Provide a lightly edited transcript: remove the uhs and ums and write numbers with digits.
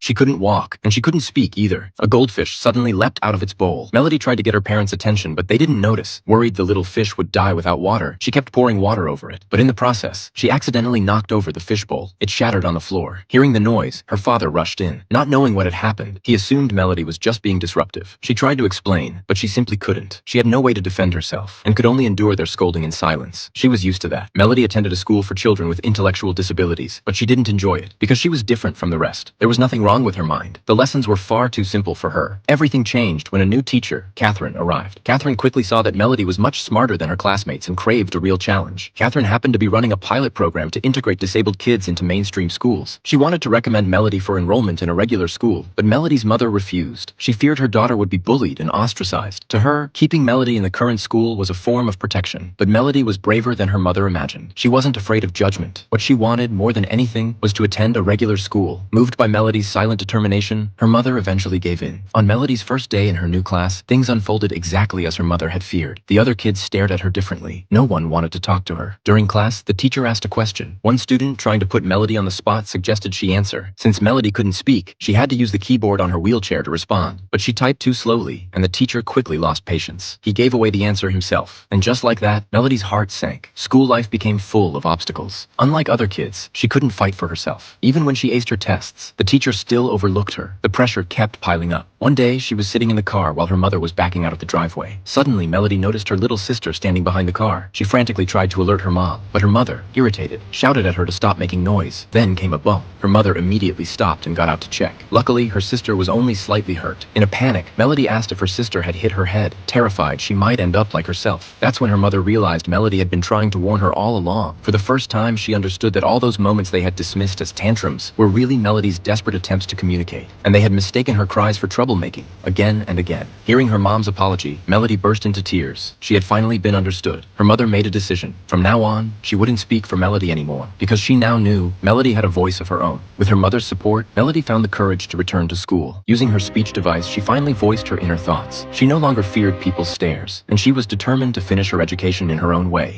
She couldn't walk, and she couldn't speak either. A goldfish suddenly leapt out of its bowl. Melody tried to get her parents' attention, but they didn't notice. Worried the little fish would die without water, she kept pouring water over it. But in the process, she accidentally knocked over the fishbowl. It shattered on the floor. Hearing the noise, her father rushed in. Not knowing what had happened, he assumed Melody was just being disruptive. She tried to explain, but she simply couldn't. She had no way to defend herself, and could only endure their scolding in silence. She was used to that. Melody attended a school for children with intellectual disabilities, but she didn't enjoy it, because she was different from the rest. There was nothing wrong with her mind. The lessons were far too simple for her. Everything changed when a new teacher, Catherine, arrived. Catherine quickly saw that Melody was much smarter than her classmates and craved a real challenge. Catherine happened to be running a pilot program to integrate disabled kids into mainstream schools. She wanted to recommend Melody for enrollment in a regular school, but Melody's mother refused. She feared her daughter would be bullied and ostracized. To her, keeping Melody in the current school was a form of protection. But Melody was braver than her mother imagined. She wasn't afraid of judgment. What she wanted, more than anything, was to attend a regular school. Moved by Melody's silent determination, her mother eventually gave in. On Melody's first day in her new class, things unfolded exactly as her mother had feared. The other kids stared at her differently. No one wanted to talk to her. During class, the teacher asked a question. One student, trying to put Melody on the spot, suggested she answer. Since Melody couldn't speak, she had to use the keyboard on her wheelchair to respond. But she typed too slowly, and the teacher quickly lost patience. He gave away the answer himself. And just like that, Melody's heart sank. School life became full of obstacles. Unlike other kids, she couldn't fight for herself. Even when she aced her tests, the teacher still overlooked her. The pressure kept piling up. One day, she was sitting in the car while her mother was backing out of the driveway. Suddenly, Melody noticed her little sister standing behind the car. She frantically tried to alert her mom, but her mother, irritated, shouted at her to stop making noise. Then came a bump. Her mother immediately stopped and got out to check. Luckily, her sister was only slightly hurt. In a panic, Melody asked if her sister had hit her head, terrified she might end up like herself. That's when her mother realized Melody had been trying to warn her all along. For the first time, she understood that all those moments they had dismissed as tantrums were really Melody's desperate attempts to communicate, and they had mistaken her cries for troublemaking again and again. Hearing her mom's apology, Melody burst into tears. She had finally been understood. Her mother made a decision. From now on, she wouldn't speak for Melody anymore, because she now knew Melody had a voice of her own. With her mother's support, Melody found the courage to return to school. Using her speech device, she finally voiced her inner thoughts. She no longer feared people's stares, and she was determined to finish her education in her own way.